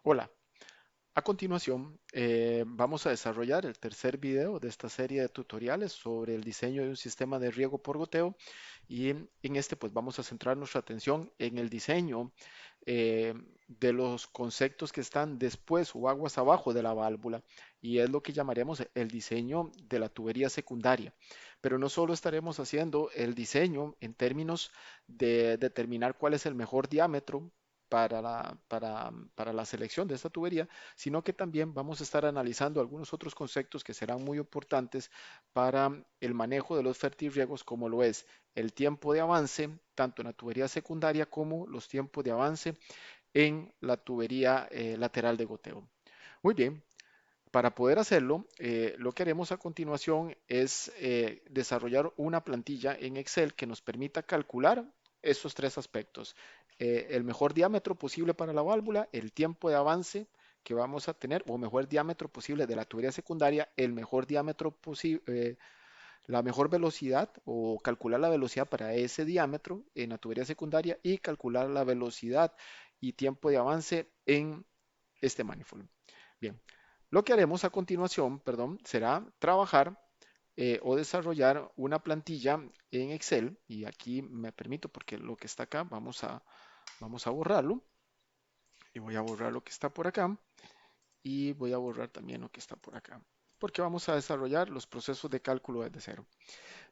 Hola, a continuación vamos a desarrollar el tercer video de esta serie de tutoriales sobre el diseño de un sistema de riego por goteo y en este pues vamos a centrar nuestra atención en el diseño eh, de los conceptos que están después o aguas abajo de la válvula y es lo que llamaremos el diseño de la tubería secundaria. Pero no solo estaremos haciendo el diseño en términos de determinar cuál es el mejor diámetro para la selección de esta tubería, sino que también vamos a estar analizando algunos otros conceptos que serán muy importantes para el manejo de los fertirriegos, como lo es el tiempo de avance, tanto en la tubería secundaria como los tiempos de avance en la tubería lateral de goteo. Muy bien, para poder hacerlo, lo que haremos a continuación es desarrollar una plantilla en Excel que nos permita calcular estos tres aspectos. El mejor diámetro posible para la válvula, el tiempo de avance que vamos a tener, o mejor diámetro posible de la tubería secundaria, el mejor diámetro posible, la mejor velocidad o calcular la velocidad para ese diámetro en la tubería secundaria y calcular la velocidad y tiempo de avance en este manifold. Bien, lo que haremos a continuación, perdón, será trabajar o desarrollar una plantilla en Excel y aquí me permito porque lo que está acá vamos a borrarlo y voy a borrar lo que está por acá y voy a borrar también lo que está por acá porque vamos a desarrollar los procesos de cálculo desde cero.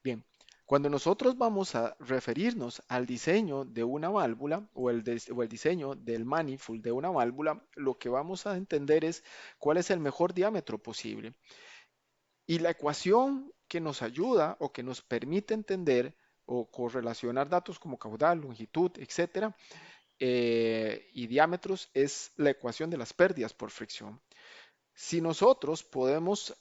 Bien, cuando nosotros vamos a referirnos al diseño de una válvula o el diseño del manifold de una válvula, lo que vamos a entender es cuál es el mejor diámetro posible. Y la ecuación que nos ayuda o que nos permite entender o correlacionar datos como caudal, longitud, etcétera, y diámetros es la ecuación de las pérdidas por fricción. Si nosotros podemos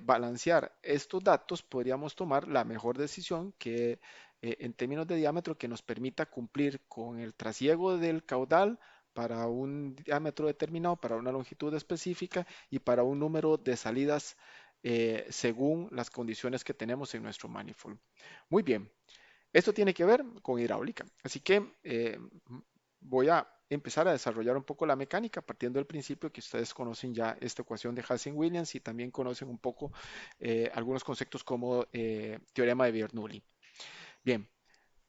balancear estos datos, podríamos tomar la mejor decisión que en términos de diámetro que nos permita cumplir con el trasiego del caudal para un diámetro determinado, para una longitud específica y para un número de salidas según las condiciones que tenemos en nuestro manifold. Muy bien, esto tiene que ver con hidráulica, así que voy a empezar a desarrollar un poco la mecánica partiendo del principio que ustedes conocen ya esta ecuación de Hansen-Williams y también conocen un poco algunos conceptos como teorema de Bernoulli. Bien,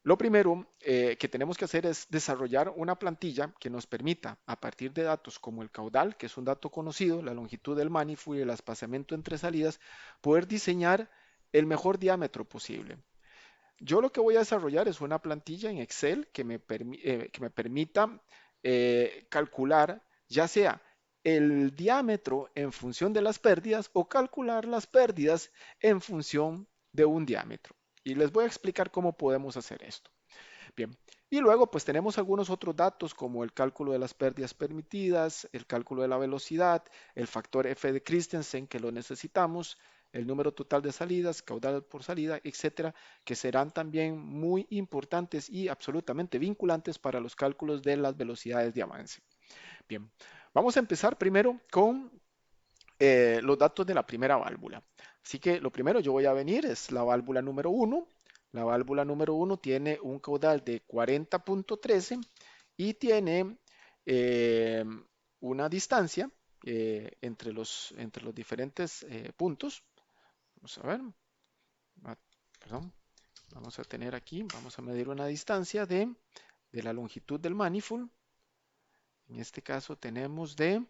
lo primero que tenemos que hacer es desarrollar una plantilla que nos permita, a partir de datos como el caudal, que es un dato conocido, la longitud del manifold y el espaciamiento entre salidas, poder diseñar el mejor diámetro posible. Yo lo que voy a desarrollar es una plantilla en Excel que me permita calcular ya sea el diámetro en función de las pérdidas o calcular las pérdidas en función de un diámetro. Y les voy a explicar cómo podemos hacer esto. Bien, y luego pues tenemos algunos otros datos como el cálculo de las pérdidas permitidas, el cálculo de la velocidad, el factor F de Christensen que lo necesitamos, el número total de salidas, caudal por salida, etcétera, que serán también muy importantes y absolutamente vinculantes para los cálculos de las velocidades de avance. Bien, vamos a empezar primero con los datos de la primera válvula. Así que lo primero yo voy a venir es la válvula número uno. La válvula número uno tiene un caudal de 40.13 y tiene eh, una distancia entre los diferentes puntos. Vamos a ver, ah, perdón, vamos a tener aquí, vamos a medir una distancia de la longitud del manifold. En este caso tenemos de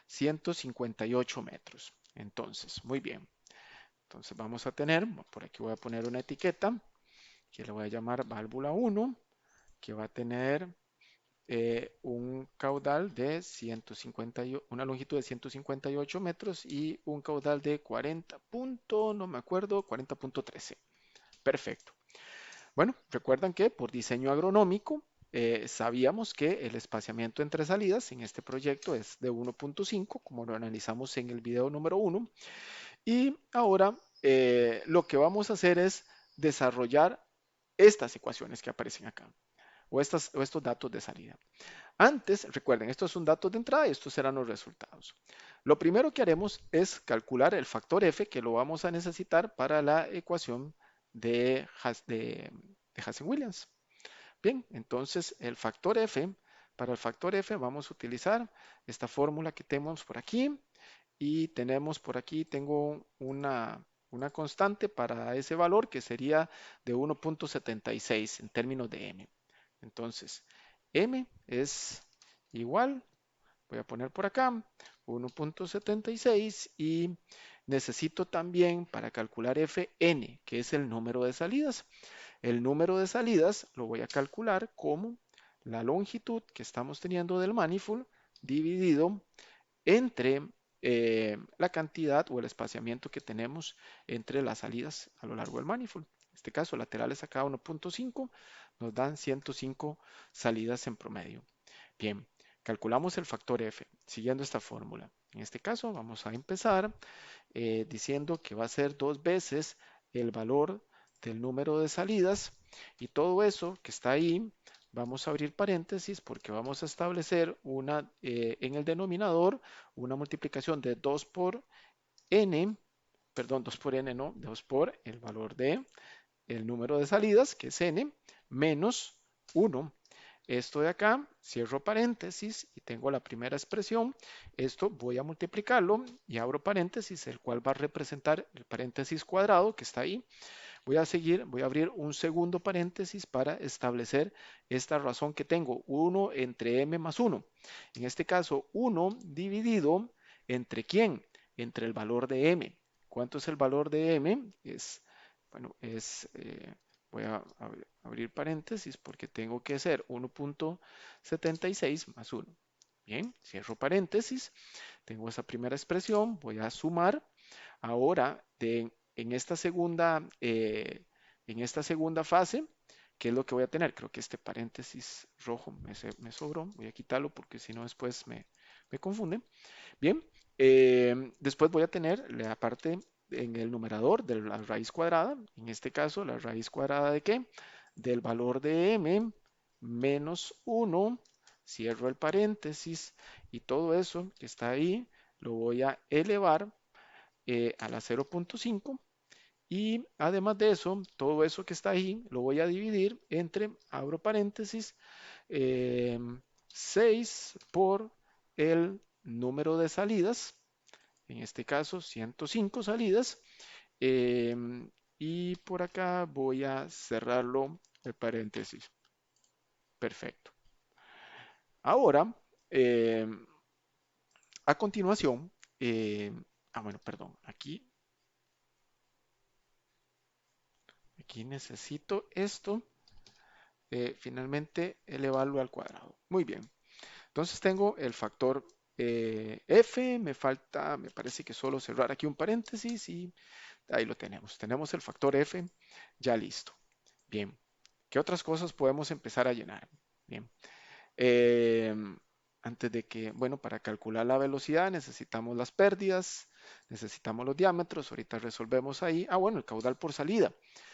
158 metros. Entonces, muy bien. Entonces vamos a tener, por aquí voy a poner una etiqueta que le voy a llamar válvula 1, que va a tener un caudal de 150, una longitud de 158 metros y un caudal de 40 punto, no me acuerdo, 40.13. Perfecto. Bueno, recuerdan que por diseño agronómico sabíamos que el espaciamiento entre salidas en este proyecto es de 1.5, como lo analizamos en el video número 1. Y ahora lo que vamos a hacer es desarrollar estas ecuaciones que aparecen acá o estos datos de salida. Antes, recuerden, estos son datos de entrada y estos serán los resultados. Lo primero que haremos es calcular el factor F que lo vamos a necesitar para la ecuación de Hansen-Williams. Bien, entonces el factor F Para el factor F vamos a utilizar esta fórmula que tenemos por aquí y tenemos por aquí, tengo una constante para ese valor que sería de 1.76 en términos de m. Entonces, m es igual, voy a poner por acá, 1.76 y necesito también para calcular fn, que es el número de salidas. El número de salidas lo voy a calcular como la longitud que estamos teniendo del manifold dividido entre la cantidad o el espaciamiento que tenemos entre las salidas a lo largo del manifold. En este caso, laterales acá 1.5 nos dan 105 salidas en promedio. Bien, calculamos el factor F siguiendo esta fórmula. En este caso, vamos a empezar diciendo que va a ser 2 veces el valor del número de salidas y todo eso que está ahí, vamos a abrir paréntesis porque vamos a establecer en el denominador una multiplicación de 2 por n, perdón, 2 por n no, 2 por el valor de el número de salidas, que es n, menos 1. Esto de acá, cierro paréntesis y tengo la primera expresión. Esto voy a multiplicarlo y abro paréntesis, el cual va a representar el paréntesis cuadrado que está ahí. Voy a abrir un segundo paréntesis para establecer esta razón que tengo, 1 entre m más 1. En este caso, 1 dividido entre ¿quién? Entre el valor de m. ¿Cuánto es el valor de m? Bueno, voy a abrir paréntesis porque tengo que ser 1.76 más 1. Bien, cierro paréntesis. Tengo esa primera expresión, voy a sumar. Ahora, en esta segunda fase, ¿qué es lo que voy a tener? Creo que este paréntesis rojo me sobró. Voy a quitarlo porque si no después me confunde. Bien, después voy a tener la parte en el numerador de la raíz cuadrada. En este caso, la raíz cuadrada ¿de qué? Del valor de m menos 1. Cierro el paréntesis y todo eso que está ahí lo voy a elevar a la 0.5 y además de eso, todo eso que está ahí lo voy a dividir entre, abro paréntesis, 6 por el número de salidas, en este caso 105 salidas, y por acá voy a cerrarlo el paréntesis. Perfecto. Ahora, eh, a continuación, bueno, perdón, aquí necesito esto, finalmente elevarlo al cuadrado. Muy bien. Entonces tengo el factor F, me falta, me parece que solo cerrar aquí un paréntesis y ahí lo tenemos. Tenemos el factor F ya listo. Bien, ¿qué otras cosas podemos empezar a llenar? Bien, eh, antes de que, bueno, para calcular la velocidad necesitamos las pérdidas, necesitamos los diámetros, ahorita resolvemos ahí. Bueno, el caudal por salida.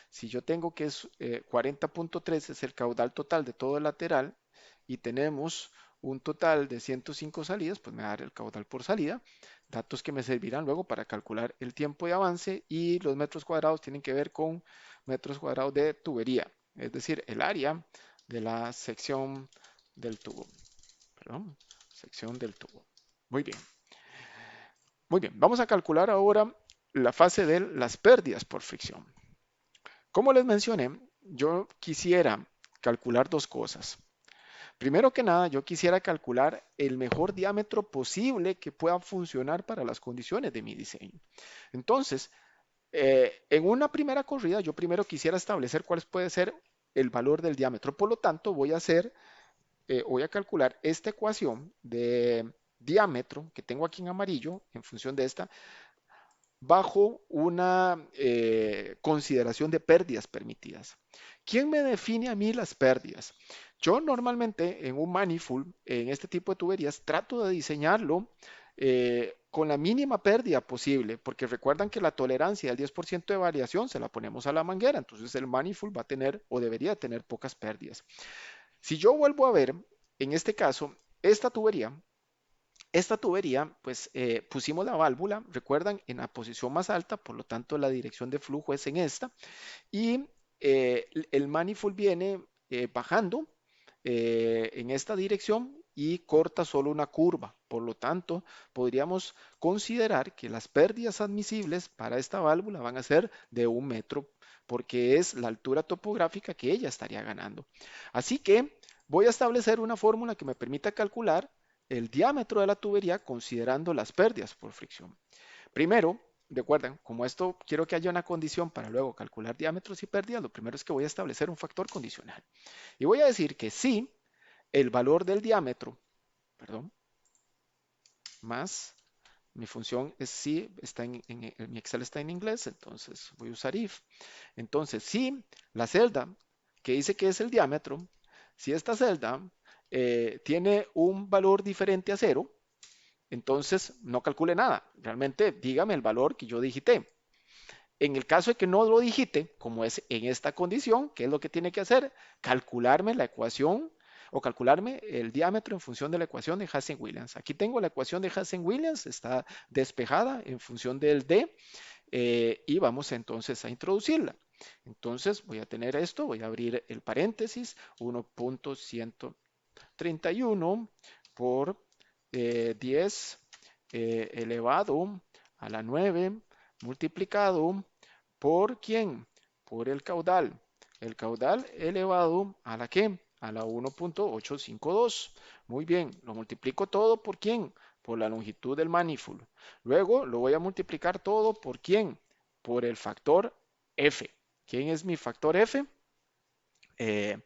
Si yo tengo que es 40.3 es el caudal total de todo el lateral y tenemos un total de 105 salidas, pues me va a dar el caudal por salida, datos que me servirán luego para calcular el tiempo de avance y los metros cuadrados tienen que ver con metros cuadrados de tubería, es decir, el área de la sección del tubo, perdón, sección del tubo. Muy bien, muy bien. Vamos a calcular ahora la fase de las pérdidas por fricción. Como les mencioné, yo quisiera calcular dos cosas. Primero que nada, yo quisiera calcular el mejor diámetro posible que pueda funcionar para las condiciones de mi diseño. Entonces, en una primera corrida, yo primero quisiera establecer cuál puede ser el valor del diámetro. Por lo tanto, voy a calcular esta ecuación de diámetro que tengo aquí en amarillo, en función de esta, bajo una consideración de pérdidas permitidas. ¿Quién me define a mí las pérdidas? Yo normalmente en un manifold, en este tipo de tuberías, trato de diseñarlo con la mínima pérdida posible, porque recuerdan que la tolerancia del 10% de variación se la ponemos a la manguera, entonces el manifold va a tener o debería tener pocas pérdidas. Si yo vuelvo a ver, en este caso, esta tubería, pues pusimos la válvula, recuerdan, en la posición más alta, por lo tanto la dirección de flujo es en esta, y el manifold viene bajando en esta dirección y corta solo una curva. Por lo tanto, podríamos considerar que las pérdidas admisibles para esta válvula van a ser de 1 metro, porque es la altura topográfica que ella estaría ganando. Así que voy a establecer una fórmula que me permita calcular el diámetro de la tubería considerando las pérdidas por fricción. Primero, recuerden, como esto quiero que haya una condición para luego calcular diámetros y pérdidas, lo primero es que voy a establecer un factor condicional. Y voy a decir que si el valor del diámetro, perdón, más mi función es si, mi Excel está en inglés, entonces voy a usar if. Entonces, si la celda que dice que es el diámetro, si esta celda tiene un valor diferente a 0, entonces no calcule nada. Realmente dígame el valor que yo digité. En el caso de que no lo digite, como es en esta condición, ¿qué es lo que tiene que hacer? Calcularme la ecuación o calcularme el diámetro en función de la ecuación de Hazen-Williams. Aquí tengo la ecuación de Hazen-Williams, está despejada en función del D y vamos entonces a introducirla. Entonces voy a tener esto, voy a abrir el paréntesis, 1.131 por 10 elevado a la 9 multiplicado por ¿quién? Por el caudal. El caudal elevado a la ¿qué? A la 1.852. Muy bien, lo multiplico todo por ¿quién? Por la longitud del manifold. Luego lo voy a multiplicar todo por ¿quién? Por el factor F. ¿Quién es mi factor F? Eh,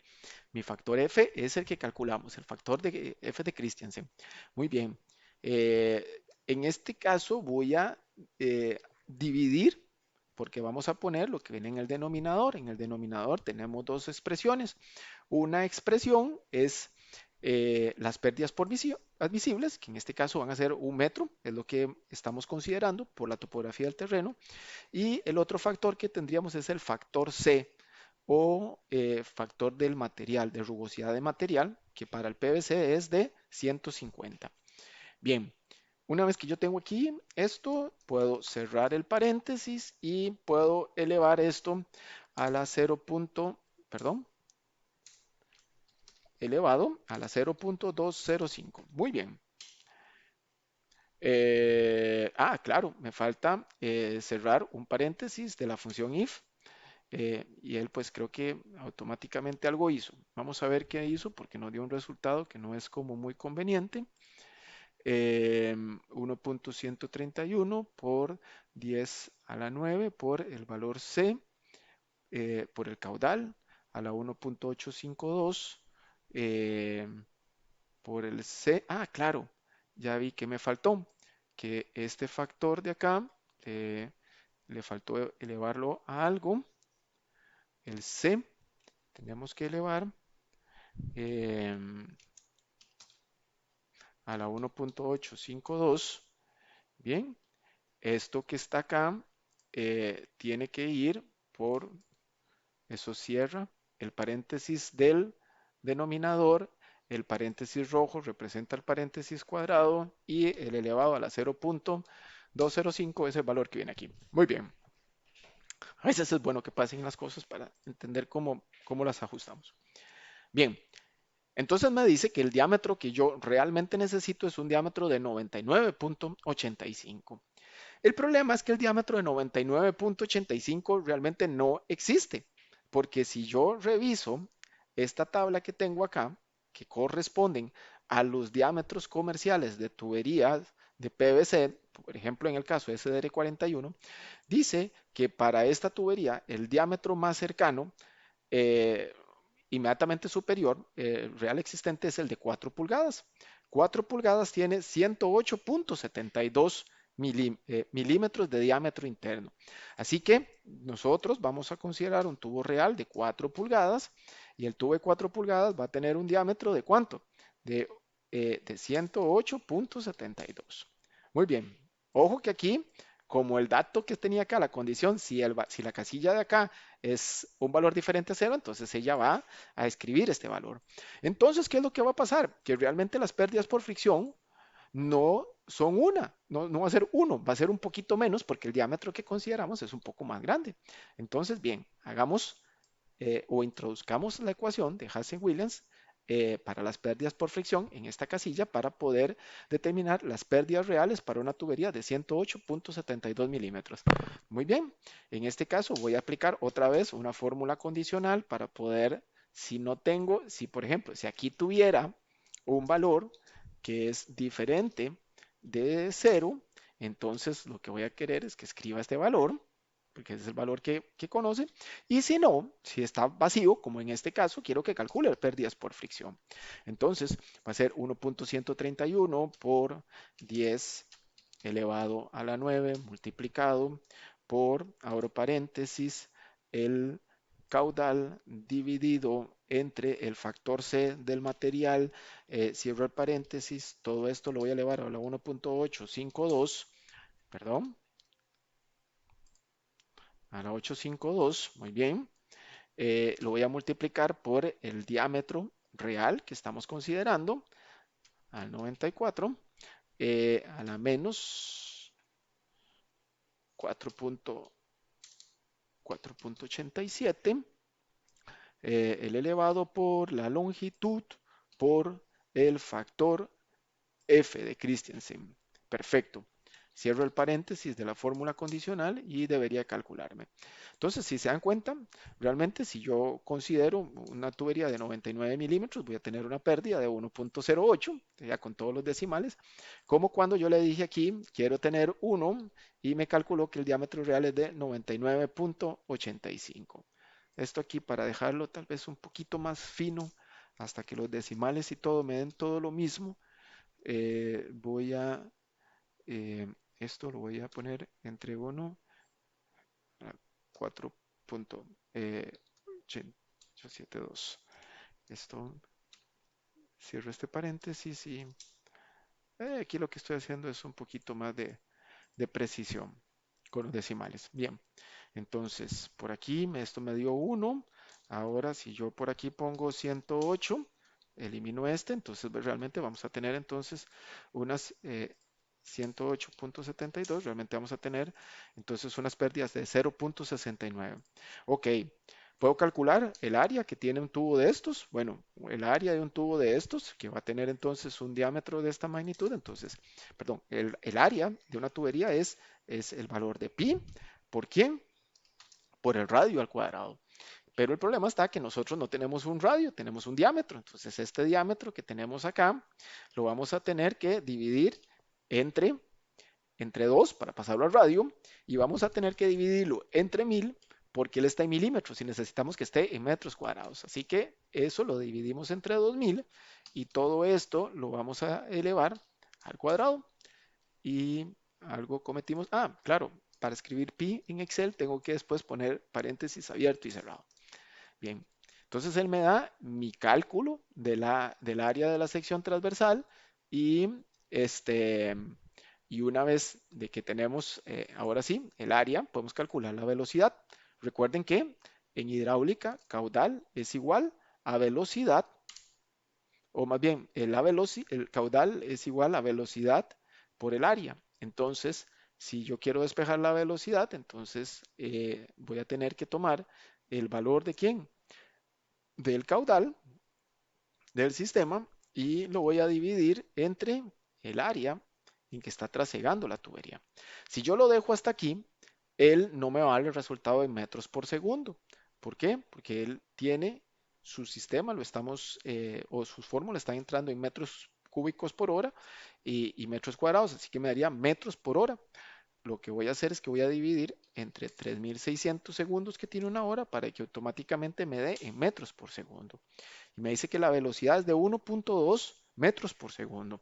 Mi factor F es el que calculamos, el factor de F de Christiansen. Muy bien. En este caso voy a dividir, porque vamos a poner lo que viene en el denominador. En el denominador tenemos dos expresiones. Una expresión es las pérdidas por admisibles, que en este caso van a ser 1 metro, es lo que estamos considerando por la topografía del terreno. Y el otro factor que tendríamos es el factor C, o factor del material, de rugosidad de material, que para el PVC es de 150. Bien, una vez que yo tengo aquí esto, puedo cerrar el paréntesis y puedo elevar esto a la 0. Perdón, elevado a la 0.205. Muy bien. Claro, me falta cerrar un paréntesis de la función if. Y él pues creo que automáticamente algo hizo. Vamos a ver qué hizo porque nos dio un resultado que no es como muy conveniente. 1.131 por 10 a la 9 por el valor C, por el caudal a la 1.852 eh, por el C. Claro, ya vi que me faltó, que este factor de acá le faltó elevarlo a algo. El C tenemos que elevar eh, a la 1.852. Bien, esto que está acá tiene que ir por, eso cierra el paréntesis del denominador, el paréntesis rojo representa el paréntesis cuadrado y el elevado a la 0.205 es el valor que viene aquí. Muy bien, a veces es bueno que pasen las cosas para entender cómo las ajustamos. Bien, entonces me dice que el diámetro que yo realmente necesito es un diámetro de 99.85. El problema es que el diámetro de 99.85 realmente no existe, porque si yo reviso esta tabla que tengo acá, que corresponden a los diámetros comerciales de tuberías de PVC, por ejemplo en el caso de SDR41, dice que para esta tubería el diámetro más cercano eh, inmediatamente superior real existente es el de 4 pulgadas. 4 pulgadas tiene 108.72 milímetros de diámetro interno. Así que nosotros vamos a considerar un tubo real de 4 pulgadas y el tubo de 4 pulgadas va a tener un diámetro de ¿cuánto? De 108.72. Muy bien. Ojo que aquí, como el dato que tenía acá, la condición, si la casilla de acá es un valor diferente a 0, entonces ella va a escribir este valor. Entonces, ¿qué es lo que va a pasar? Que realmente las pérdidas por fricción no son no va a ser 1, va a ser un poquito menos porque el diámetro que consideramos es un poco más grande. Entonces, bien, hagamos o introduzcamos la ecuación de Hazen-Williams para las pérdidas por fricción en esta casilla para poder determinar las pérdidas reales para una tubería de 108.72 milímetros. Muy bien, en este caso voy a aplicar otra vez una fórmula condicional para poder, si no tengo, si por ejemplo, si aquí tuviera un valor que es diferente de cero, entonces lo que voy a querer es que escriba este valor, porque ese es el valor que conoce, y si no, si está vacío, como en este caso, quiero que calcule pérdidas por fricción. Entonces va a ser 1.131 por 10 elevado a la 9 multiplicado por, abro paréntesis, el caudal dividido entre el factor C del material, cierro el paréntesis, todo esto lo voy a elevar a la 1.852, perdón, a la 852, muy bien, lo voy a multiplicar por el diámetro real que estamos considerando, al 94, a la menos 4.87, el elevado por la longitud por el factor F de Christiansen. Perfecto. Cierro el paréntesis de la fórmula condicional y debería calcularme. Entonces, si se dan cuenta, realmente si yo considero una tubería de 99 milímetros, voy a tener una pérdida de 1.08, ya con todos los decimales, como cuando yo le dije aquí, quiero tener 1 y me calculó que el diámetro real es de 99.85. Esto aquí para dejarlo tal vez un poquito más fino, hasta que los decimales y todo me den todo lo mismo, voy a, eh, esto lo voy a poner entre 1 a 4.872. Esto, cierro este paréntesis y aquí lo que estoy haciendo es un poquito más de precisión con los decimales. Bien, entonces por aquí esto me dio 1. Ahora si yo por aquí pongo 108, elimino este, entonces realmente vamos a tener entonces unas 108.72, realmente vamos a tener entonces unas pérdidas de 0.69. Ok, puedo calcular el área que tiene un tubo de estos. Bueno, el área de un tubo de estos que va a tener entonces un diámetro de esta magnitud, entonces, perdón, el área de una tubería es el valor de pi. ¿Por quién? Por el radio al cuadrado. Pero el problema está que nosotros no tenemos un radio, tenemos un diámetro. Entonces este diámetro que tenemos acá lo vamos a tener que dividir entre, entre 2 para pasarlo al radio y vamos a tener que dividirlo entre 1000 porque él está en milímetros y necesitamos que esté en metros cuadrados. Así que eso lo dividimos entre 2000 y todo esto lo vamos a elevar al cuadrado. Y algo cometimos. Ah, claro, para escribir pi en Excel tengo que después poner paréntesis abierto y cerrado. Bien, entonces él me da mi cálculo del área de la sección transversal y este y una vez de que tenemos ahora sí el área, podemos calcular la velocidad. Recuerden que en hidráulica caudal es igual a velocidad, o más bien el caudal es igual a velocidad por el área. Entonces, si yo quiero despejar la velocidad, entonces voy a tener que tomar el valor de quién, del caudal del sistema y lo voy a dividir entre el área en que está trasegando la tubería. Si yo lo dejo hasta aquí, él no me va a dar el resultado en metros por segundo. ¿Por qué? Porque él tiene su sistema, lo estamos, o sus fórmulas están entrando en metros cúbicos por hora y metros cuadrados, así que me daría metros por hora. Lo que voy a hacer es que voy a dividir entre 3600 segundos que tiene una hora para que automáticamente me dé en metros por segundo. Y me dice que la velocidad es de 1.2 metros por segundo.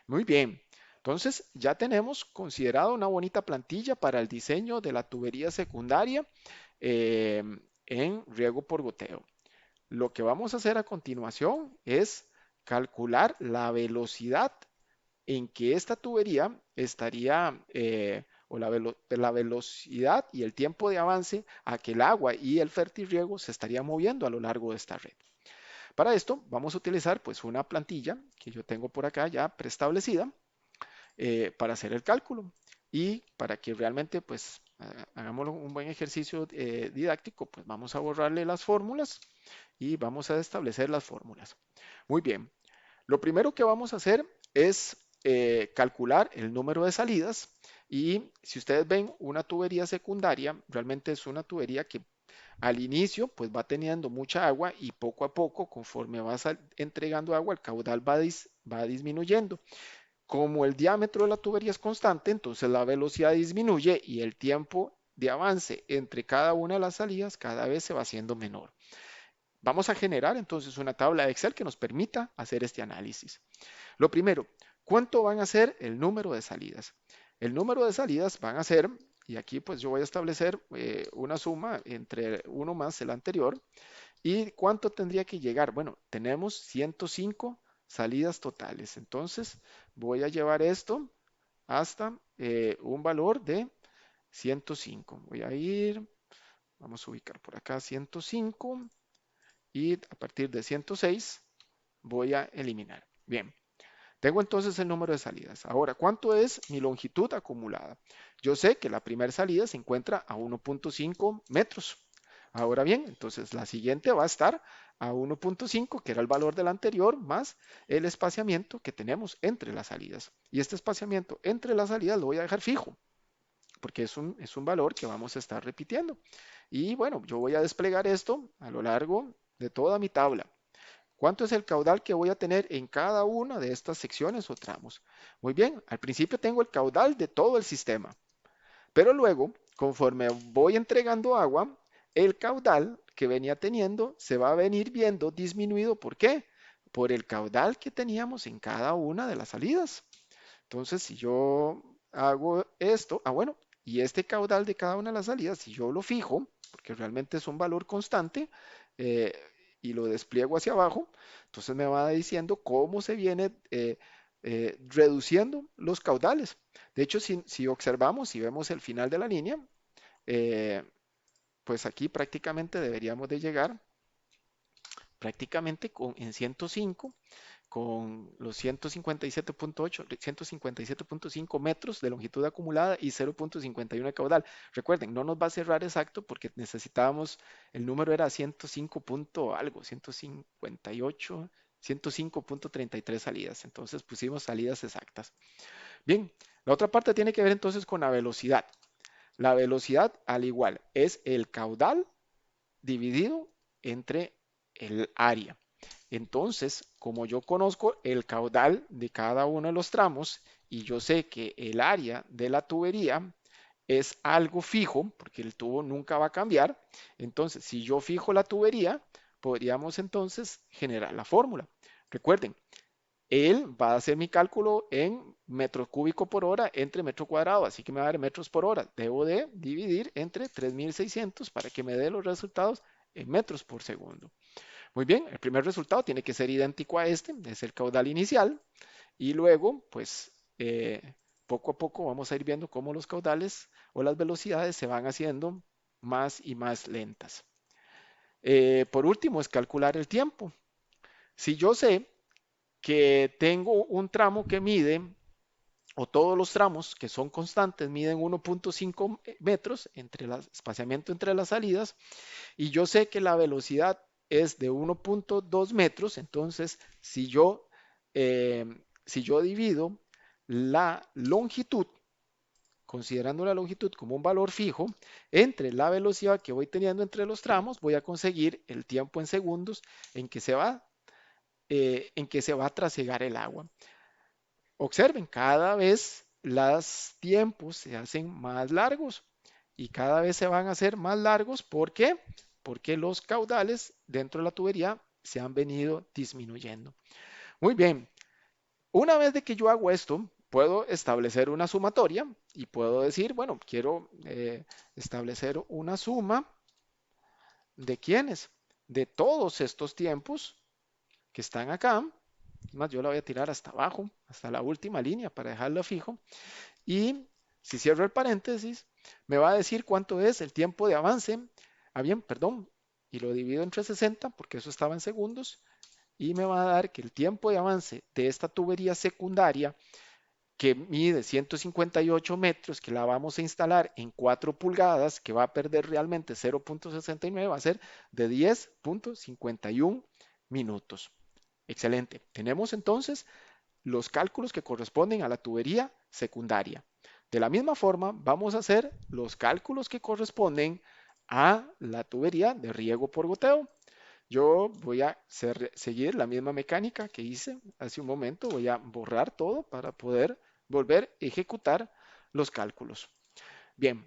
Muy bien. Entonces ya tenemos considerado una bonita plantilla para el diseño de la tubería secundaria eh, en riego por goteo. Lo que vamos a hacer a continuación es calcular la velocidad en que esta tubería estaría, o la velocidad y el tiempo de avance a que el agua y el fertirriego se estarían moviendo a lo largo de esta red. Para esto vamos a utilizar pues una plantilla que yo tengo por acá ya preestablecida para hacer el cálculo y para que realmente pues Hagámoslo un buen ejercicio didáctico, pues vamos a borrarle las fórmulas y vamos a establecer las fórmulas. Muy bien, lo primero que vamos a hacer es calcular el número de salidas y si ustedes ven una tubería secundaria, realmente es una tubería que al inicio pues va teniendo mucha agua y poco a poco, conforme va entregando agua, el caudal va disminuyendo. Como el diámetro de la tubería es constante, entonces la velocidad disminuye y el tiempo de avance entre cada una de las salidas cada vez se va haciendo menor. Vamos a generar entonces una tabla de Excel que nos permita hacer este análisis. Lo primero, ¿cuánto van a ser el número de salidas? El número de salidas van a ser, y aquí pues yo voy a establecer una suma entre uno más el anterior, ¿y cuánto tendría que llegar? Bueno, tenemos 105 salidas totales, entonces voy a llevar esto hasta un valor de 105. Voy a ir, vamos a ubicar por acá 105 y a partir de 106 voy a eliminar. Bien, tengo entonces el número de salidas. Ahora, ¿cuánto es mi longitud acumulada? Yo sé que la primera salida se encuentra a 1.5 metros. Ahora bien, entonces la siguiente va a estar a 1.5, que era el valor del anterior, más el espaciamiento que tenemos entre las salidas. Y este espaciamiento entre las salidas lo voy a dejar fijo, porque es un valor que vamos a estar repitiendo. Y bueno, yo voy a desplegar esto a lo largo de toda mi tabla. ¿Cuánto es el caudal que voy a tener en cada una de estas secciones o tramos? Muy bien, al principio tengo el caudal de todo el sistema, pero luego, conforme voy entregando agua, el caudal que venía teniendo se va a venir viendo disminuido. ¿Por qué? Por el caudal que teníamos en cada una de las salidas. Entonces, si yo hago esto, bueno, y este caudal de cada una de las salidas, si yo lo fijo, porque realmente es un valor constante, eh, y lo despliego hacia abajo, entonces me va diciendo cómo se viene reduciendo los caudales. De hecho, si observamos, si vemos el final de la línea, eh, pues aquí prácticamente deberíamos de llegar prácticamente en 105 con los 157.8, 157.5 metros de longitud acumulada y 0.51 de caudal. Recuerden, no nos va a cerrar exacto porque necesitábamos, el número era 105 punto algo, 158, 105.33 salidas. Entonces pusimos salidas exactas. Bien, la otra parte tiene que ver entonces con la velocidad. La velocidad, al igual, es el caudal dividido entre el área. Entonces, como yo conozco el caudal de cada uno de los tramos y yo sé que el área de la tubería es algo fijo, porque el tubo nunca va a cambiar, entonces si yo fijo la tubería, podríamos entonces generar la fórmula. Recuerden, él va a hacer mi cálculo en metros cúbicos por hora entre metro cuadrado, así que me va a dar metros por hora. Debo de dividir entre 3600 para que me dé los resultados en metros por segundo. Muy bien, el primer resultado tiene que ser idéntico a este, es el caudal inicial, y luego, pues, poco a poco vamos a ir viendo cómo los caudales o las velocidades se van haciendo más y más lentas. Por último, es calcular el tiempo. Si yo sé que tengo un tramo que mide, o todos los tramos que son constantes miden 1.5 metros entre el espaciamiento entre las salidas, y yo sé que la velocidad es de 1.2 metros, entonces eh, si yo divido la longitud, considerando la longitud como un valor fijo, entre la velocidad que voy teniendo entre los tramos, voy a conseguir el tiempo en segundos en que se va a trasegar el agua. Observen, cada vez los tiempos se hacen más largos y cada vez se van a hacer más largos. ¿Por qué? Porque los caudales dentro de la tubería se han venido disminuyendo. Muy bien, una vez de que yo hago esto, puedo establecer una sumatoria y puedo decir, bueno, quiero establecer una suma de quiénes, de todos estos tiempos que están acá. Más, yo la voy a tirar hasta abajo, hasta la última línea para dejarlo fijo. Y si cierro el paréntesis, me va a decir cuánto es el tiempo de avance. Bien, perdón, y lo divido entre 60 porque eso estaba en segundos. Y me va a dar que el tiempo de avance de esta tubería secundaria que mide 158 metros, que la vamos a instalar en 4 pulgadas, que va a perder realmente 0.69, va a ser de 10.51 minutos. Excelente. Tenemos entonces los cálculos que corresponden a la tubería secundaria. De la misma forma, vamos a hacer los cálculos que corresponden a la tubería de riego por goteo. Yo voy a seguir la misma mecánica que hice hace un momento. Voy a borrar todo para poder volver a ejecutar los cálculos. Bien,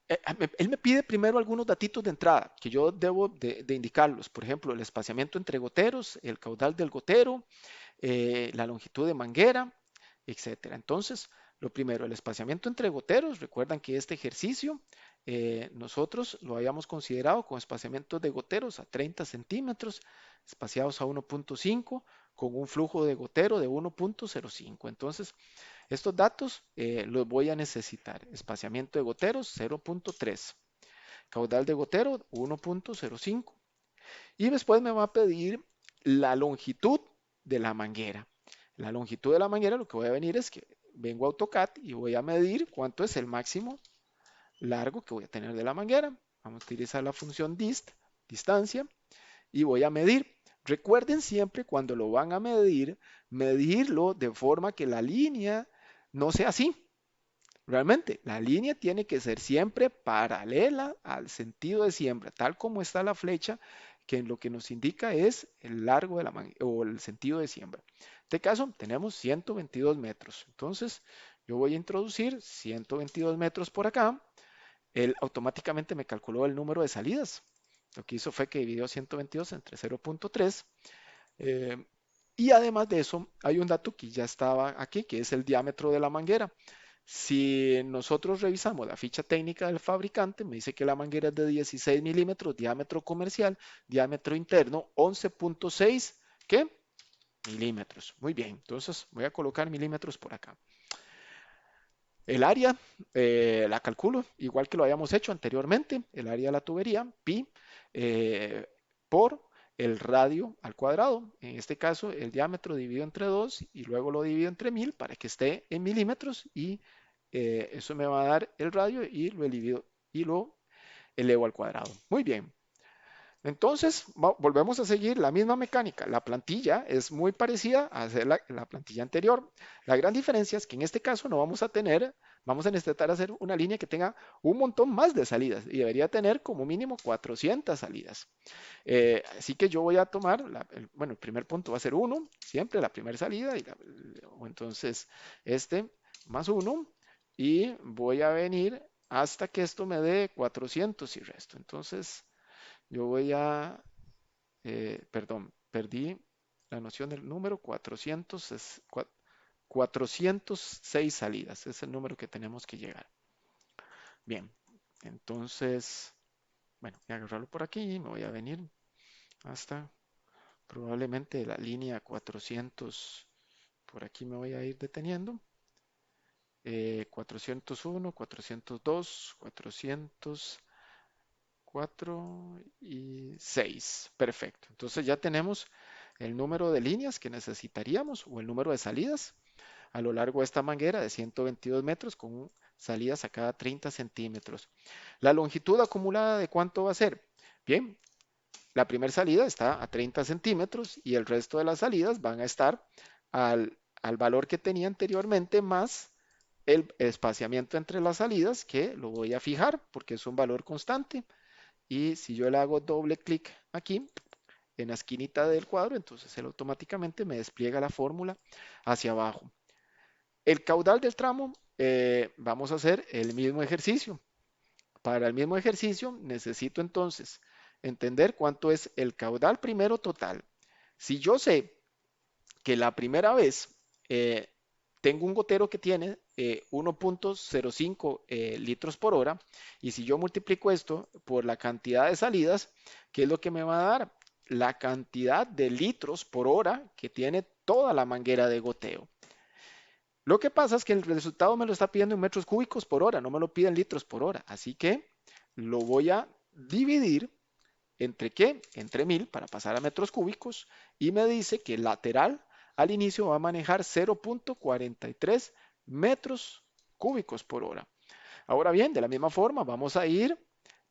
él me pide primero algunos datitos de entrada que yo debo de indicarlos. Por ejemplo, el espaciamiento entre goteros, el caudal del gotero, la longitud de manguera, etcétera. Entonces, lo primero, el espaciamiento entre goteros. Recuerdan que este ejercicio nosotros lo habíamos considerado con espaciamientos de goteros a 30 centímetros, espaciados a 1.5, con un flujo de gotero de 1.05. Entonces, estos datos los voy a necesitar. Espaciamiento de goteros 0.3, caudal de gotero 1.05. Y después me va a pedir la longitud de la manguera. La longitud de la manguera, lo que voy a venir es que vengo a AutoCAD y voy a medir cuánto es el máximo largo que voy a tener de la manguera. Vamos a utilizar la función dist, distancia, y voy a medir. Recuerden siempre cuando lo van a medir, medirlo de forma que la línea no sea así. Realmente, la línea tiene que ser siempre paralela al sentido de siembra, tal como está la flecha, que lo que nos indica es el largo de la o el sentido de siembra. En este caso, tenemos 122 metros. Entonces, yo voy a introducir 122 metros por acá. Él automáticamente me calculó el número de salidas. Lo que hizo fue que dividió 122 entre 0.3. eh, y además de eso, hay un dato que ya estaba aquí, que es el diámetro de la manguera. Si nosotros revisamos la ficha técnica del fabricante, me dice que la manguera es de 16 milímetros, diámetro comercial, diámetro interno 11.6, ¿qué? Milímetros. Muy bien, entonces voy a colocar milímetros por acá. El área la calculo igual que lo habíamos hecho anteriormente, el área de la tubería, pi, eh, por el radio al cuadrado. En este caso, el diámetro dividido entre 2 y luego lo divido entre 1000 para que esté en milímetros y eso me va a dar el radio y lo elevo al cuadrado. Muy bien. Entonces, volvemos a seguir la misma mecánica. La plantilla es muy parecida a hacer la plantilla anterior. La gran diferencia es que en este caso no vamos a necesitar hacer una línea que tenga un montón más de salidas y debería tener como mínimo 400 salidas. Así que yo voy a tomar, bueno, el primer punto va a ser 1, siempre la primera salida, o entonces este más 1 y voy a venir hasta que esto me dé 400 y resto. Entonces, yo voy a, perdón, perdí la noción del número 406 salidas, es el número que tenemos que llegar. Bien, entonces, bueno, voy a agarrarlo por aquí, me voy a venir hasta probablemente la línea 400, por aquí me voy a ir deteniendo. 401, 402, 400, 4 y 6. Perfecto. Entonces ya tenemos el número de líneas que necesitaríamos o el número de salidas a lo largo de esta manguera de 122 metros con salidas a cada 30 centímetros. La longitud acumulada de cuánto va a ser. Bien, la primera salida está a 30 centímetros y el resto de las salidas van a estar al valor que tenía anteriormente más el espaciamiento entre las salidas que lo voy a fijar porque es un valor constante. Y si yo le hago doble clic aquí en la esquinita del cuadro, entonces él automáticamente me despliega la fórmula hacia abajo. El caudal del tramo, vamos a hacer el mismo ejercicio. Para el mismo ejercicio necesito entonces entender cuánto es el caudal primero total. Si yo sé que la primera vez tengo un gotero que tiene 1.05 litros por hora y si yo multiplico esto por la cantidad de salidas, ¿qué es lo que me va a dar? La cantidad de litros por hora que tiene toda la manguera de goteo. Lo que pasa es que el resultado me lo está pidiendo en metros cúbicos por hora, no me lo pide en litros por hora. Así que lo voy a dividir entre qué? Entre 1000 para pasar a metros cúbicos y me dice que lateral al inicio va a manejar 0.43 metros cúbicos por hora. Ahora bien, de la misma forma, vamos a ir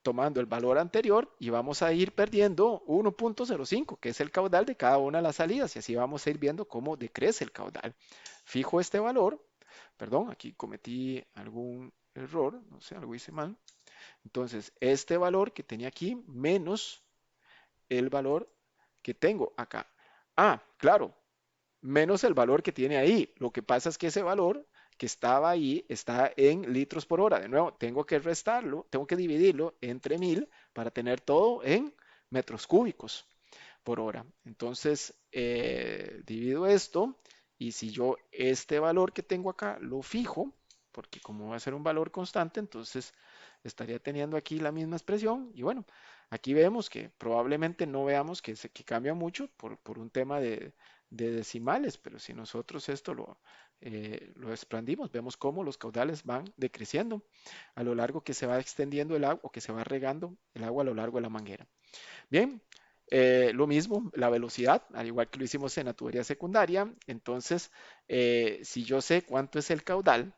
tomando el valor anterior y vamos a ir perdiendo 1.05, que es el caudal de cada una de las salidas, y así vamos a ir viendo cómo decrece el caudal. Fijo este valor, perdón, aquí cometí algún error, no sé, algo hice mal. Entonces, este valor que tenía aquí menos el valor que tengo acá. Ah, claro, menos el valor que tiene ahí. Lo que pasa es que ese valor que estaba ahí está en litros por hora. De nuevo, tengo que restarlo, tengo que dividirlo entre 1000 para tener todo en metros cúbicos por hora. Entonces, divido esto y si yo este valor que tengo acá lo fijo, porque como va a ser un valor constante, entonces estaría teniendo aquí la misma expresión. Y bueno, aquí vemos que probablemente no veamos que cambia mucho por un tema de decimales, pero si nosotros esto lo expandimos, vemos cómo los caudales van decreciendo a lo largo que se va extendiendo el agua o que se va regando el agua a lo largo de la manguera. Bien, lo mismo, la velocidad, al igual que lo hicimos en la tubería secundaria. Entonces, si yo sé cuánto es el caudal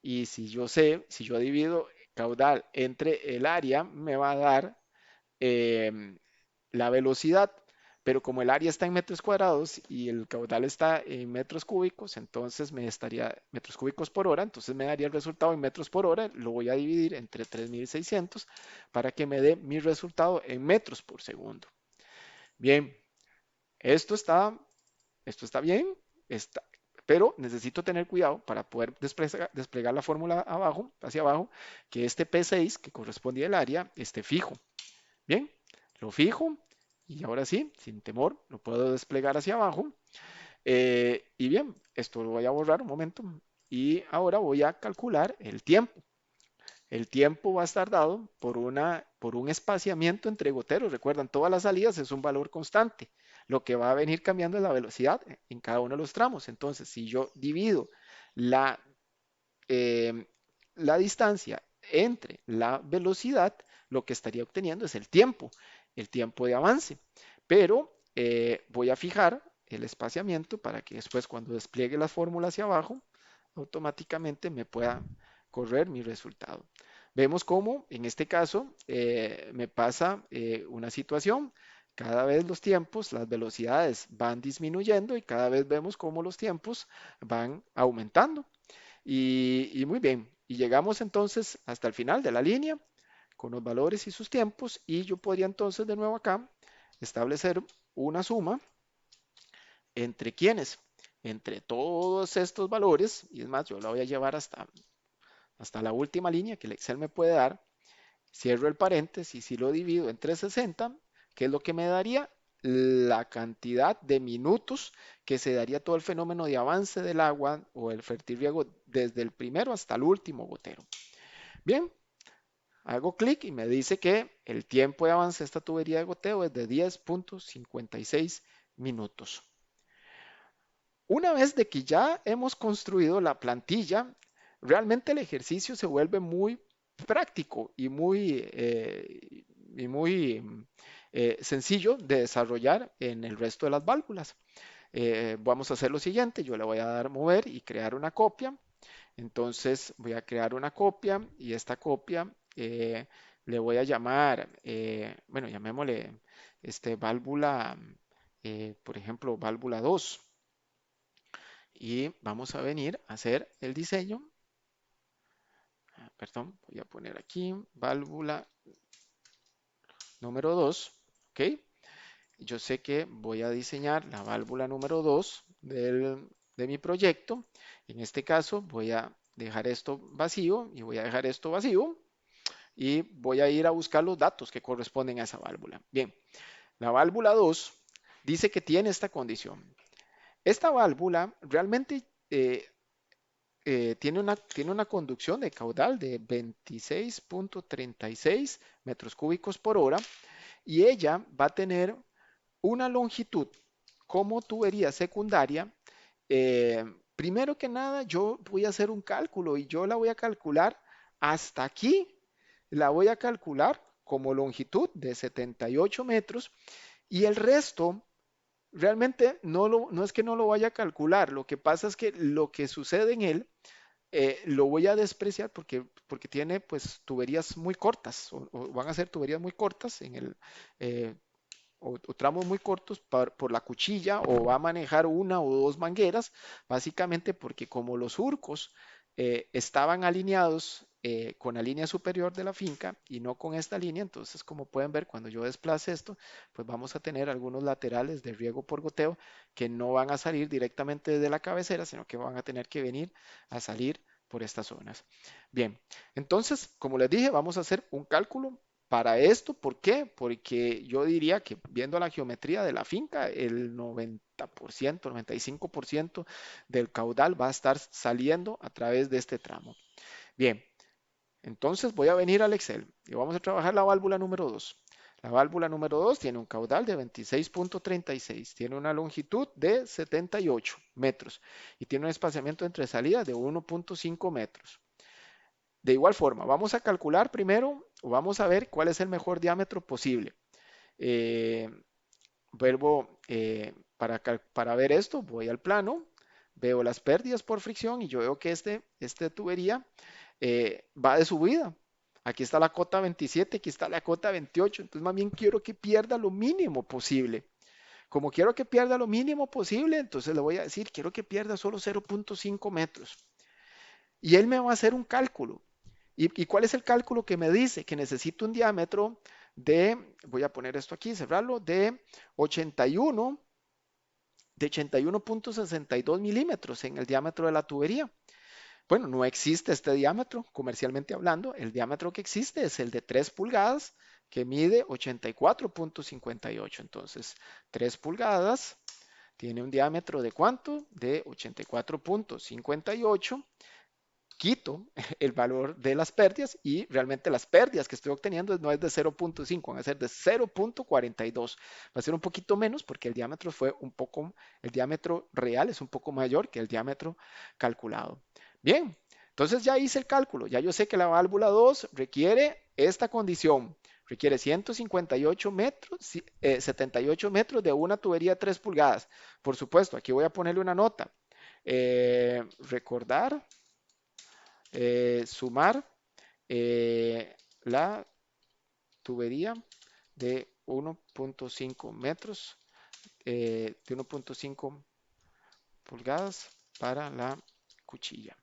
y si yo sé, si yo divido caudal entre el área, me va a dar em, la velocidad. Pero como el área está en metros cuadrados y el caudal está en metros cúbicos, entonces me estaría metros cúbicos por hora, entonces me daría el resultado en metros por hora, lo voy a dividir entre 3600 para que me dé mi resultado en metros por segundo. Bien, esto está, esto está bien, está, pero necesito tener cuidado para poder desplegar la fórmula abajo, hacia abajo, que este P6 que corresponde al área esté fijo. Bien, lo fijo y ahora sí, sin temor, lo puedo desplegar hacia abajo. Y bien, esto lo voy a borrar un momento y ahora voy a calcular el tiempo. El tiempo va a estar dado por un espaciamiento entre goteros. Recuerdan, todas las salidas es un valor constante. Lo que va a venir cambiando es la velocidad en cada uno de los tramos. Entonces, si yo divido la, eh, la distancia entre la velocidad, lo que estaría obteniendo es el tiempo de avance. Pero voy a fijar el espaciamiento para que después cuando despliegue la fórmula hacia abajo, automáticamente me pueda correr mi resultado. Vemos cómo en este caso me pasa una situación. Cada vez los tiempos, las velocidades van disminuyendo y cada vez vemos cómo los tiempos van aumentando. Y muy bien, y llegamos entonces hasta el final de la línea con los valores y sus tiempos y yo podría entonces de nuevo acá establecer una suma entre quienes, entre todos estos valores, y es más, yo la voy a llevar hasta la última línea que el Excel me puede dar, cierro el paréntesis y lo divido entre 60, que es lo que me daría la cantidad de minutos que se daría todo el fenómeno de avance del agua o el fertirriego desde el primero hasta el último gotero. Bien, hago clic y me dice que el tiempo de avance de esta tubería de goteo es de 10.56 minutos. Una vez de que ya hemos construido la plantilla, realmente el ejercicio se vuelve muy práctico y muy sencillo de desarrollar en el resto de las válvulas. Vamos a hacer lo siguiente, yo le voy a dar mover y crear una copia. Entonces voy a crear una copia y esta copia le voy a llamar, bueno, llamémosle válvula, por ejemplo, válvula 2 y vamos a venir a hacer el diseño. Perdón, voy a poner aquí válvula número 2, ¿ok? Yo sé que voy a diseñar la válvula número 2 de mi proyecto. En este caso voy a dejar esto vacío y voy a dejar esto vacío y voy a ir a buscar los datos que corresponden a esa válvula. Bien, la válvula 2 dice que tiene esta condición. Esta válvula realmente tiene una conducción de caudal de 26.36 metros cúbicos por hora y ella va a tener una longitud como tubería secundaria. Primero que nada, yo voy a hacer un cálculo y yo la voy a calcular hasta aquí, la voy a calcular como longitud de 78 metros y el resto Realmente no es que no lo vaya a calcular, lo que pasa es que lo que sucede en él lo voy a despreciar porque tiene pues tuberías muy cortas o van a ser tuberías muy cortas en el, eh, o tramos muy cortos por la cuchilla o va a manejar una o dos mangueras, básicamente porque como los surcos estaban alineados con la línea superior de la finca y no con esta línea, entonces como pueden ver cuando yo desplace esto, pues vamos a tener algunos laterales de riego por goteo que no van a salir directamente de la cabecera, sino que van a tener que venir a salir por estas zonas. Bien, entonces, como les dije, vamos a hacer un cálculo para esto. ¿Por qué? Porque yo diría que viendo la geometría de la finca, el 90%, 95% del caudal va a estar saliendo a través de este tramo. Bien, entonces voy a venir al Excel y vamos a trabajar la válvula número 2. La válvula número 2 tiene un caudal de 26.36, tiene una longitud de 78 metros y tiene un espaciamiento entre salidas de 1.5 metros. De igual forma, vamos a calcular primero o vamos a ver cuál es el mejor diámetro posible. Eh, para ver esto, voy al plano, veo las pérdidas por fricción y yo veo que este tubería va de subida. Aquí está la cota 27, aquí está la cota 28, entonces más bien quiero que pierda lo mínimo posible. Como quiero que pierda lo mínimo posible, entonces le voy a decir, quiero que pierda solo 0.5 metros. Y él me va a hacer un cálculo. ¿Y cuál es el cálculo que me dice? Que necesito un diámetro voy a poner esto aquí, cerrarlo, de 81, de 81.62 milímetros en el diámetro de la tubería. Bueno, no existe este diámetro, comercialmente hablando. El diámetro que existe es el de 3 pulgadas, que mide 84.58. Entonces, 3 pulgadas tiene un diámetro de ¿cuánto? De 84.58. Quito el valor de las pérdidas y realmente las pérdidas que estoy obteniendo no es de 0.5, van a ser de 0.42. Va a ser un poquito menos porque el diámetro fue un poco, el diámetro real es un poco mayor que el diámetro calculado. Bien, entonces ya hice el cálculo, ya yo sé que la válvula 2 requiere esta condición, requiere 158 metros, 78 metros de una tubería de 3 pulgadas. Por supuesto, aquí voy a ponerle una nota. Recordar sumar la tubería de 1.5 metros, de 1.5 pulgadas para la cuchilla.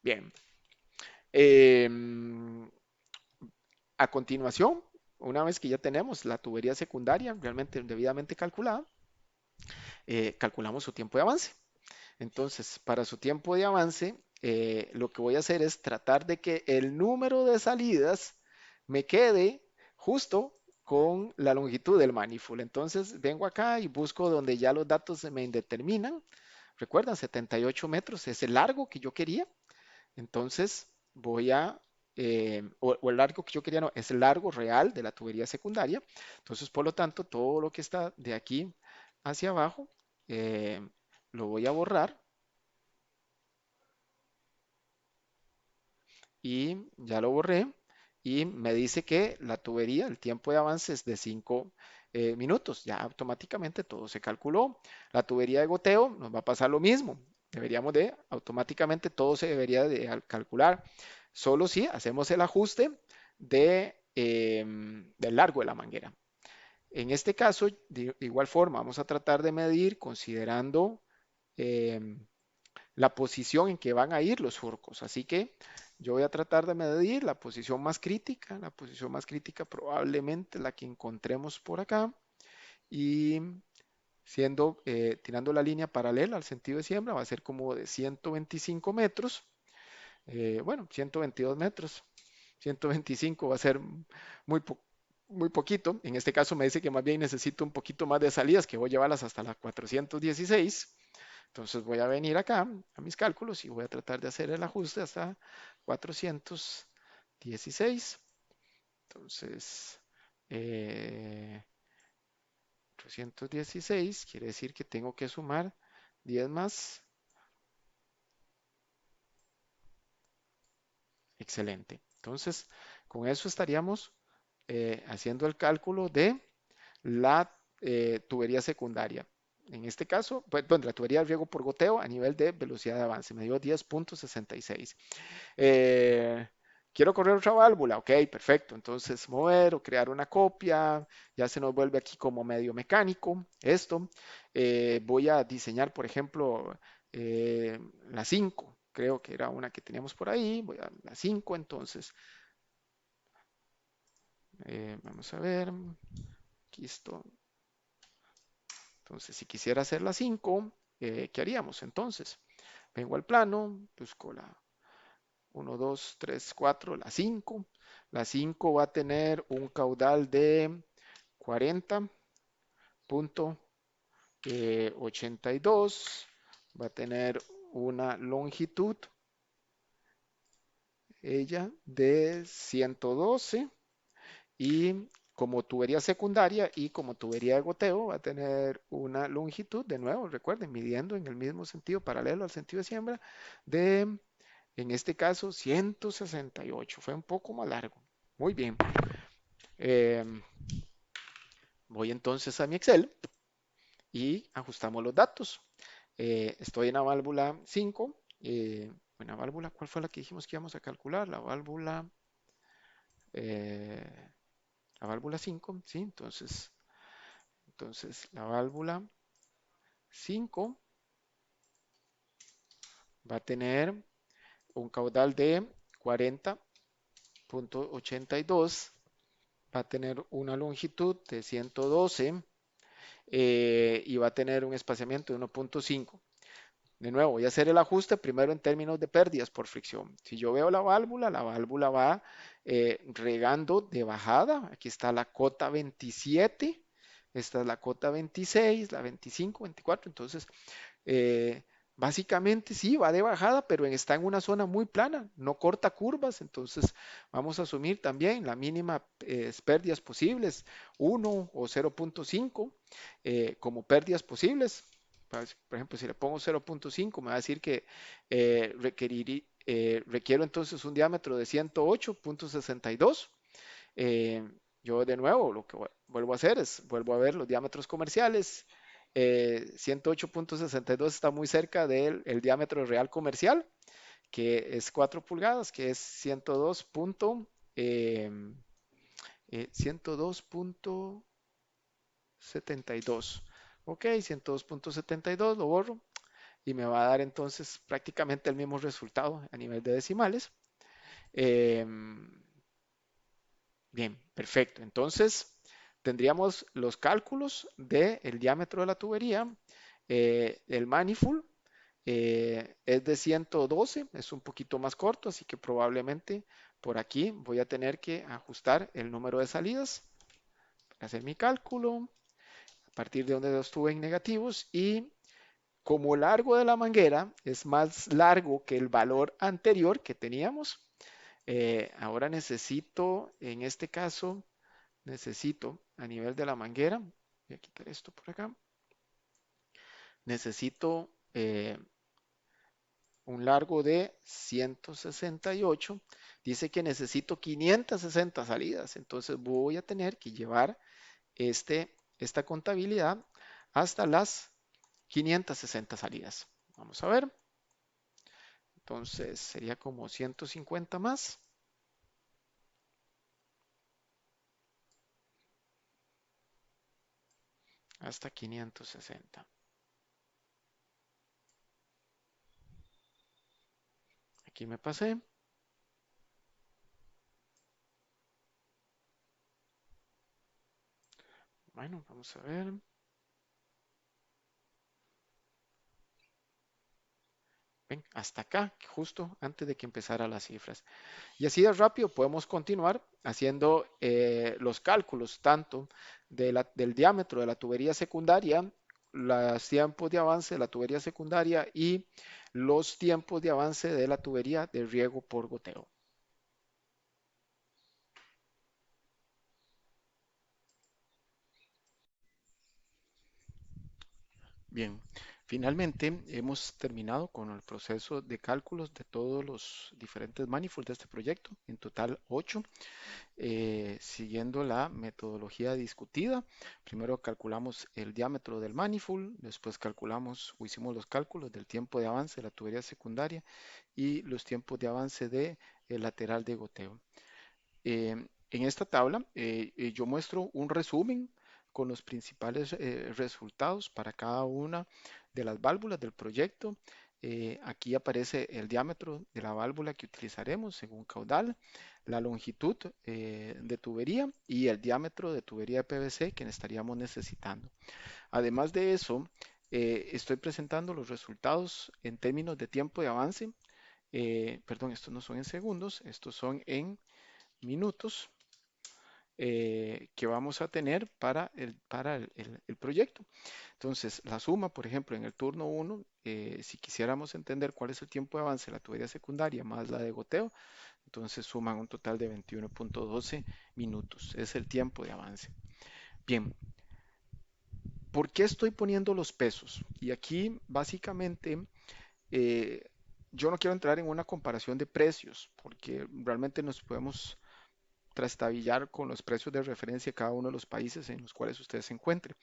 Bien. Eh, a continuación, una vez que ya tenemos la tubería secundaria realmente debidamente calculada, calculamos su tiempo de avance. Entonces, para su tiempo de avance, lo que voy a hacer es tratar de que el número de salidas me quede justo con la longitud del manifold. Entonces, vengo acá y busco donde ya los datos se me indeterminan. Recuerdan, 78 metros es el largo que yo quería. Entonces, o el largo que yo quería, no, es el largo real de la tubería secundaria. Entonces, por lo tanto, todo lo que está de aquí hacia abajo, eh, lo voy a borrar y ya lo borré y me dice que la tubería, el tiempo de avance es de 5 minutos. Ya automáticamente todo se calculó. La tubería de goteo nos va a pasar lo mismo. Deberíamos de, automáticamente todo se debería de calcular. Solo si hacemos el ajuste del largo de la manguera. En este caso, de igual forma, vamos a tratar de medir considerando em, la posición en que van a ir los surcos. Así que yo voy a tratar de medir la posición más crítica. La posición más crítica probablemente la que encontremos por acá. Y tirando la línea paralela al sentido de siembra, va a ser como de 125 metros. Bueno, 122 metros. 125 va a ser muy, muy poquito. En este caso me dice que más bien necesito un poquito más de salidas, que voy a llevarlas hasta las 416. Entonces voy a venir acá a mis cálculos y voy a tratar de hacer el ajuste hasta 416. Entonces, eh, 416 quiere decir que tengo que sumar 10 más. Excelente. Entonces, con eso estaríamos haciendo el cálculo de la tubería secundaria. En este caso, pues, bueno, la tubería de riego por goteo a nivel de velocidad de avance me dio 10.66. Eh, Quiero correr otra válvula, ok, perfecto. Entonces, mover o crear una copia, ya se nos vuelve aquí como medio mecánico esto. Voy a diseñar, por ejemplo, la 5, creo que era una que teníamos por ahí. Voy a la 5, entonces, vamos a ver, aquí esto. Entonces, si quisiera hacer la 5, ¿qué haríamos? Entonces, vengo al plano, busco la 1, 2, 3, 4, la 5. La 5 va a tener un caudal de 40.82. Va a tener una longitud, ella, de 112. Y como tubería secundaria y como tubería de goteo va a tener una longitud, de nuevo, recuerden, midiendo en el mismo sentido, paralelo al sentido de siembra, de, en este caso, 168. Fue un poco más largo. Muy bien. Eh, Voy entonces a mi Excel y ajustamos los datos. Estoy en la válvula 5. En la válvula, ¿cuál fue la que dijimos que íbamos a calcular? Eh, la válvula 5, ¿sí? Entonces la válvula 5 va a tener un caudal de 40.82, va a tener una longitud de 112 y va a tener un espaciamiento de 1.5. De nuevo, voy a hacer el ajuste primero en términos de pérdidas por fricción. Si yo veo la válvula va regando de bajada. Aquí está la cota 27, esta es la cota 26, la 25, 24. Entonces, eh, básicamente sí, va de bajada, pero está en una zona muy plana, no corta curvas. Entonces, vamos a asumir también la mínima pérdidas posibles, 1 o 0.5 como pérdidas posibles. Por ejemplo, si le pongo 0.5, me va a decir que requiero entonces un diámetro de 108.62. Eh, yo de nuevo lo que vuelvo a hacer es, vuelvo a ver los diámetros comerciales. 108.62 está muy cerca del el diámetro real comercial, que es 4 pulgadas, que es 102. 102.72. Ok, 102.72 lo borro y me va a dar entonces prácticamente el mismo resultado a nivel de decimales. Eh, Bien, perfecto. Entonces, tendríamos los cálculos del diámetro de la tubería. El manifold es de 112, es un poquito más corto, así que probablemente por aquí voy a tener que ajustar el número de salidas para hacer mi cálculo a partir de donde estuve en negativos y como el largo de la manguera es más largo que el valor anterior que teníamos, ahora necesito, en este caso, necesito a nivel de la manguera, voy a quitar esto por acá, necesito un largo de 168. Dice que necesito 560 salidas, entonces voy a tener que llevar esta contabilidad hasta las 560 salidas. Vamos a ver, entonces sería como 150 más hasta 560. Aquí me pasé. Bueno, vamos a ver. Ven, hasta acá, justo antes de que empezara las cifras. Y así de rápido podemos continuar haciendo los cálculos tanto del diámetro de la tubería secundaria, los tiempos de avance de la tubería secundaria y los tiempos de avance de la tubería de riego por goteo. Bien, Finalmente, hemos terminado con el proceso de cálculos de todos los diferentes manifolds de este proyecto, en total 8, siguiendo la metodología discutida. Primero calculamos el diámetro del manifold, después calculamos o hicimos los cálculos del tiempo de avance de la tubería secundaria y los tiempos de avance de el lateral de goteo. En esta tabla yo muestro un resumen con los principales resultados para cada una de las válvulas del proyecto. Aquí aparece el diámetro de la válvula que utilizaremos según caudal, la longitud de tubería y el diámetro de tubería de PVC que estaríamos necesitando. Además de eso, estoy presentando los resultados en términos de tiempo de avance. Perdón, estos no son en segundos, estos son en minutos que vamos a tener para el proyecto. Entonces, la suma, por ejemplo, en el turno 1, si quisiéramos entender cuál es el tiempo de avance de la tubería secundaria más la de goteo, entonces suman un total de 21.12 minutos. Es el tiempo de avance. Bien, ¿por qué estoy poniendo los pesos? Y aquí, básicamente, eh, yo no quiero entrar en una comparación de precios, porque realmente nos podemos trastabillar con los precios de referencia de cada uno de los países en los cuales usted se encuentre.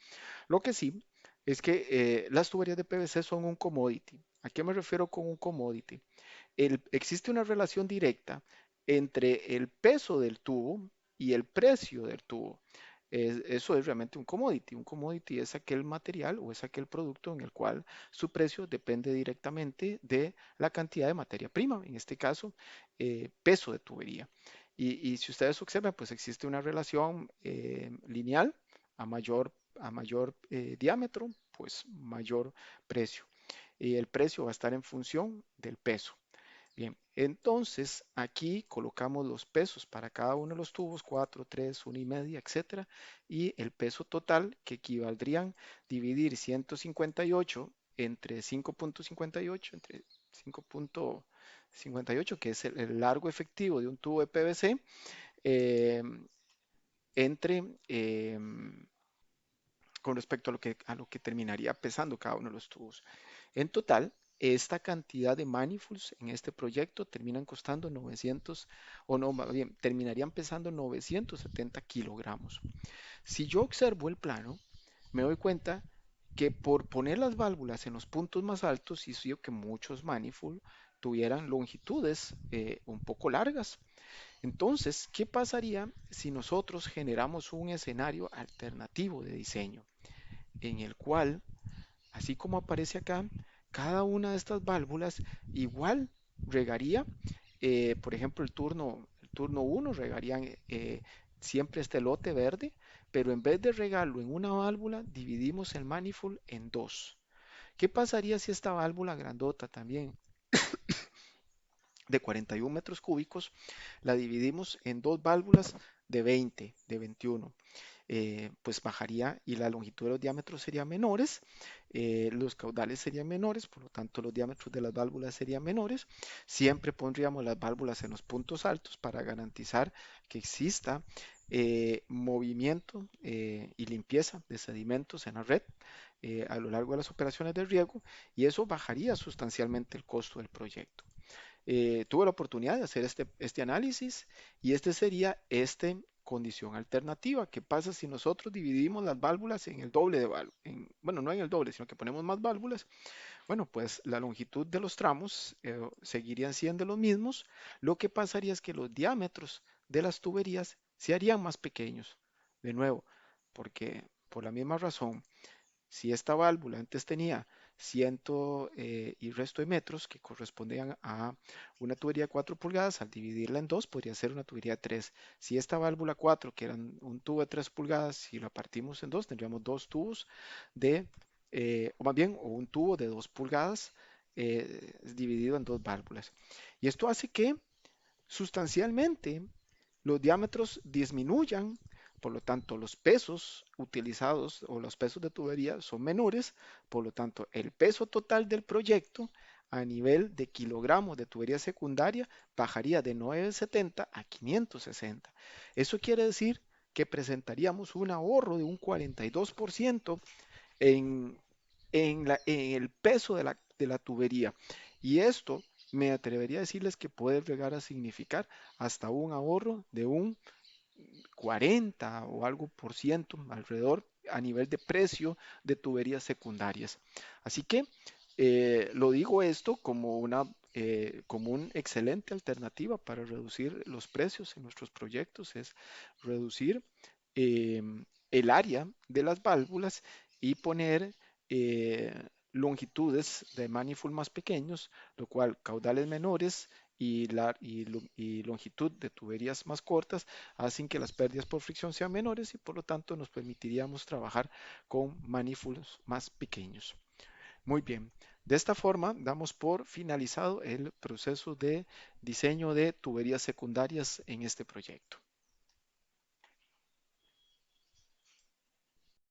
Lo que sí es que las tuberías de PVC son un commodity. ¿A qué me refiero con un commodity? Existe una relación directa entre el peso del tubo y el precio del tubo. Eso es realmente un commodity. Un commodity es aquel material o es aquel producto en el cual su precio depende directamente de la cantidad de materia prima, en este caso, peso de tubería. Y si ustedes observan, pues existe una relación lineal a mayor diámetro, pues mayor precio. Y el precio va a estar en función del peso. Bien, entonces aquí colocamos los pesos para cada uno de los tubos, 4, 3, 1,5, etcétera, y el peso total que equivaldrían dividir 158 entre 5.58, entre 5.58, que es el largo efectivo de un tubo de PVC, eh, entre con respecto a lo que terminaría pesando cada uno de los tubos. En total, esta cantidad de manifolds en este proyecto terminan costando 900, o no, más bien, terminarían pesando 970 kilogramos. Si yo observo el plano, me doy cuenta que por poner las válvulas en los puntos más altos hizo que muchos manifolds tuvieran longitudes un poco largas. Entonces, ¿qué pasaría si nosotros generamos un escenario alternativo de diseño en el cual, así como aparece acá, cada una de estas válvulas igual regaría, por ejemplo, el turno 1 regarían siempre este lote verde, pero en vez de regarlo en una válvula, dividimos el manifold en dos. ¿Qué pasaría si esta válvula grandota también de 41 metros cúbicos la dividimos en dos válvulas de 20, de 21? Pues bajaría y la longitud de los diámetros serían menores, los caudales serían menores, por lo tanto los diámetros de las válvulas serían menores. Siempre pondríamos las válvulas en los puntos altos para garantizar que exista movimiento y limpieza de sedimentos en la red a lo largo de las operaciones de riego, y eso bajaría sustancialmente el costo del proyecto. Tuve la oportunidad de hacer este análisis y este sería condición alternativa. ¿Qué pasa si nosotros dividimos las válvulas en el doble de válvulas? Bueno, no en el doble, sino que ponemos más válvulas. Bueno, pues la longitud de los tramos seguirían siendo los mismos. Lo que pasaría es que los diámetros de las tuberías se harían más pequeños. De nuevo, porque por la misma razón, si esta válvula antes tenía 100 y resto de metros que correspondían a una tubería de 4 pulgadas, al dividirla en dos podría ser una tubería de 3. Si esta válvula 4, que era un tubo de 3 pulgadas, si la partimos en dos, tendríamos dos tubos o más bien, o un tubo de 2 pulgadas dividido en dos válvulas. Y esto hace que sustancialmente los diámetros disminuyan, por lo tanto los pesos utilizados o los pesos de tubería son menores, por lo tanto el peso total del proyecto a nivel de kilogramos de tubería secundaria bajaría de 970 a 560. Eso quiere decir que presentaríamos un ahorro de un 42% en en el peso de la tubería. Y esto me atrevería a decirles que puede llegar a significar hasta un ahorro de un 40 o algo por ciento alrededor a nivel de precio de tuberías secundarias. Así que lo digo esto como una excelente alternativa para reducir los precios en nuestros proyectos, es reducir eh, el área de las válvulas y poner eh, longitudes de manifold más pequeños, lo cual caudales menores y longitud de tuberías más cortas hacen que las pérdidas por fricción sean menores y por lo tanto nos permitiríamos trabajar con manifolds más pequeños. Muy bien, de esta forma damos por finalizado el proceso de diseño de tuberías secundarias en este proyecto.